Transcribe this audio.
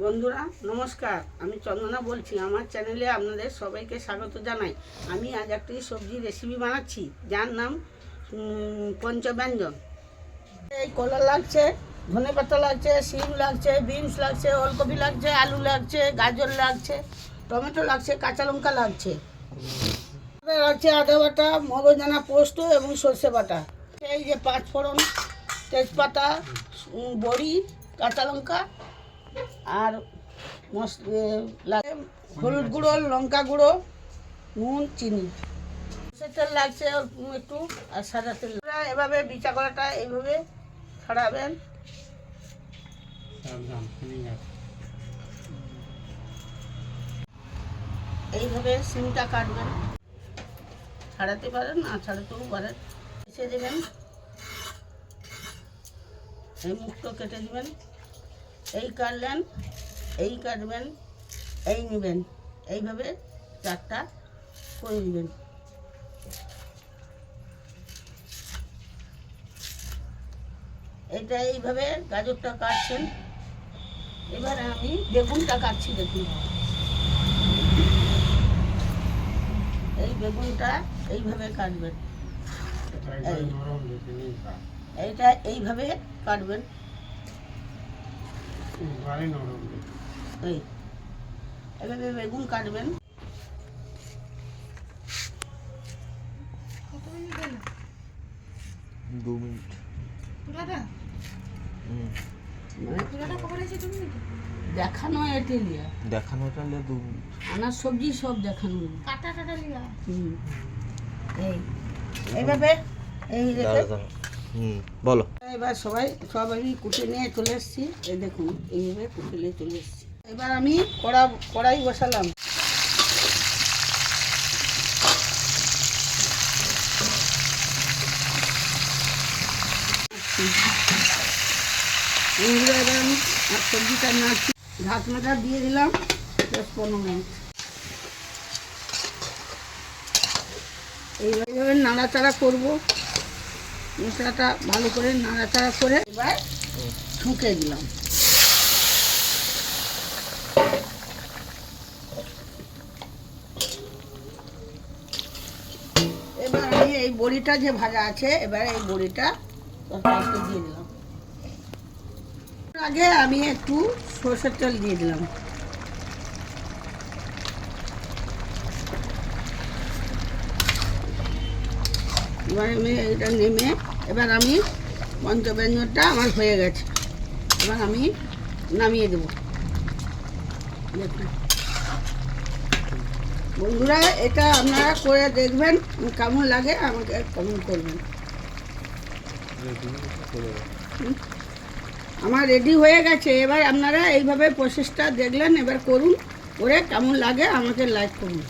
বন্ধুরা নমস্কার, আমি চন্দনা বলছি। আমার চ্যানেলে আপনাদের সবাইকে স্বাগত জানাই। আমি আজ একটি সবজি রেসিপি বানাচ্ছি, যার নাম পঞ্চব্যঞ্জন। এই কলা লাগছে, ধনেপাতা লাগছে, শিম লাগছে, বিনস লাগছে, ওলকপি লাগছে, আলু লাগছে, গাজর লাগছে, টমেটো লাগছে, কাঁচা লঙ্কা লাগছে, লাগছে আদা বাটা, মগজদানা, পোস্ত এবং সর্ষে বাটা। এই যে পাঁচফোড়ন, তেজপাতা, বড়ি, কাঁচা লঙ্কা আর হলুদ গুঁড়ো, লঙ্কা গুঁড়ো, নুন, চিনি। সরষের তেল লাগছে একটু, আর সাদা তেল। এভাবে বিচা করাটা এইভাবে ছাড়াবেন। এইভাবে সিমটা কাটবেন, ছাড়াতে পারেন না ছাড়াতেও পারেন। এসে দেবেন, এই মুখটা কেটে দেবেন। এই কাটলেন, এই কাটবেন, এই নেবেন, এইভাবে চারটা করে নেবেন। এটা এইভাবে গাজরটা কাটছেন। এবার আমি বেগুনটা কাটছি, দেখুন। এই বেগুনটা এইভাবে কাটবেন, এইটা এইভাবে কাটবেন। এইভাবে বেগুন কাটবেন। দেখানো আনার সবজি সব দেখানো, এইভাবে বলো। এবার সব আমি কুটে নিয়ে চলে এসেছি। এই দেখুন, এইভাবে কুটে নিয়ে চলে এসেছি। এবার আমি কড়াই বসালাম। এবার আমি সবজিটা নাড়ছি, ঢাকনাটা দিয়ে দিলাম 10-15 মিনিট। এইভাবে নাড়াচাড়া করবো, মশলাটা ভালো করে নাড়াচাড়া করে এবার ঢুকে দিলাম। এবার আমি এই বড়িটা যে ভাজা আছে, এবার এই বড়িটা তরকারিতে দিয়ে দিলাম। আগে আমি একটু সরষের তেল দিয়ে দিলাম। এবার আমি এটা নেমে, এবার আমি পঞ্চব্যঞ্জনটা আমার হয়ে গেছে। এবার আমি নামিয়ে দেব। দেখুন বন্ধুরা, এটা আপনারা করে দেখবেন, কেমন লাগে আমাকে কমেন্ট করবেন। আমার রেডি হয়ে গেছে। এবার আপনারা এইভাবে প্রসেসটা দেখলেন, এবার করুন, করে কেমন লাগে আমাকে লাইক করুন।